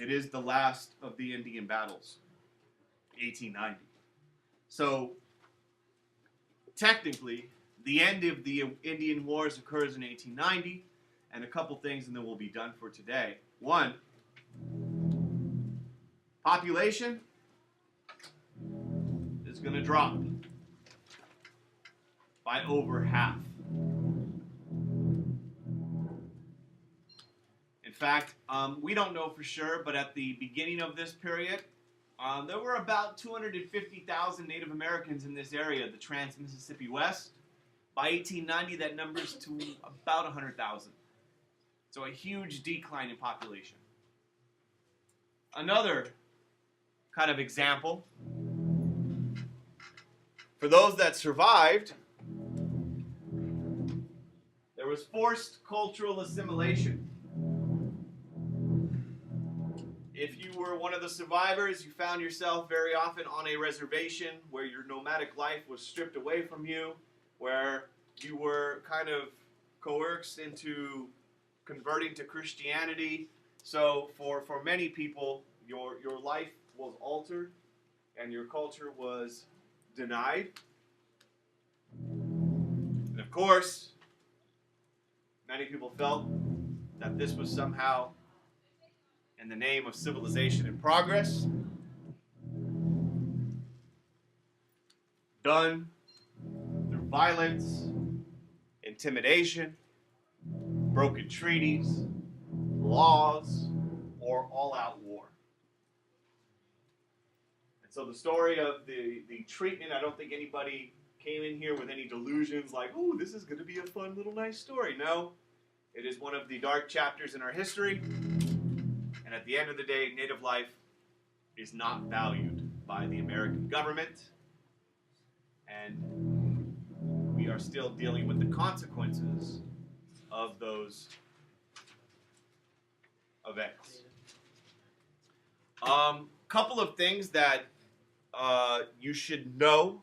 it is the last of the Indian battles, 1890. So, technically, the end of the Indian Wars occurs in 1890, and a couple things, and then we'll be done for today. One, population is going to drop by over half. In fact, we don't know for sure, but at the beginning of this period, there were about 250,000 Native Americans in this area, the Trans-Mississippi West. By 1890, that numbers to about 100,000. So a huge decline in population. Another kind of example, for those that survived, there was forced cultural assimilation. If you were one of the survivors, you found yourself very often on a reservation where your nomadic life was stripped away from you, where you were kind of coerced into converting to Christianity. So for many people, your life was altered and your culture was denied. And of course, many people felt that this was somehow in the name of civilization and progress, done through violence, intimidation, broken treaties, laws, or all-out war. And so the story of the treatment, I don't think anybody came in here with any delusions like, oh, this is going to be a fun little nice story. No, it is one of the dark chapters in our history. And at the end of the day, Native life is not valued by the American government. And we are still dealing with the consequences of those events. Couple of things that you should know.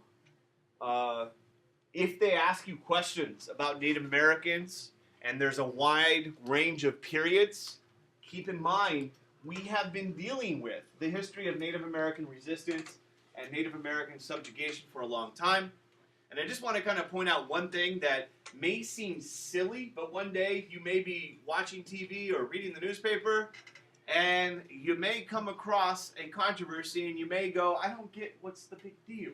If they ask you questions about Native Americans, and there's a wide range of periods, keep in mind we have been dealing with the history of Native American resistance and Native American subjugation for a long time. And I just want to kind of point out one thing that may seem silly, but one day you may be watching TV or reading the newspaper, and you may come across a controversy, and you may go, I don't get what's the big deal.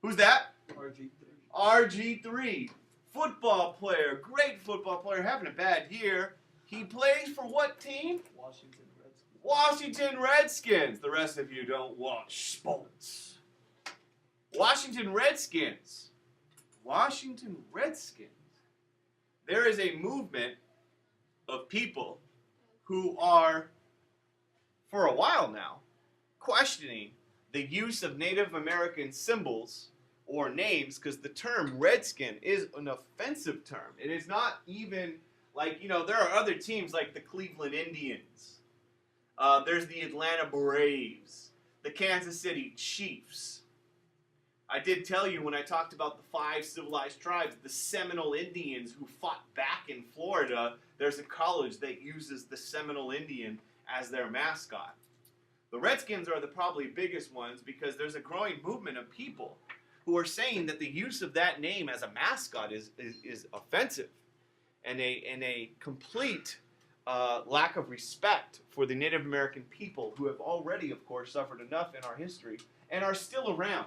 Who's that? RG3. RG3. Football player, great football player, having a bad year. He plays for what team? Washington Redskins. Washington Redskins. The rest of you don't watch sports. Washington Redskins. Washington Redskins. There is a movement of people who are, for a while now, questioning the use of Native American symbols or names, because the term Redskin is an offensive term. It is not even like, there are other teams like the Cleveland Indians. There's the Atlanta Braves, the Kansas City Chiefs. I did tell you when I talked about the 5 civilized tribes, the Seminole Indians who fought back in Florida, there's a college that uses the Seminole Indian as their mascot. The Redskins are the probably biggest ones because there's a growing movement of people who are saying that the use of that name as a mascot is offensive and a complete lack of respect for the Native American people who have already, of course, suffered enough in our history and are still around.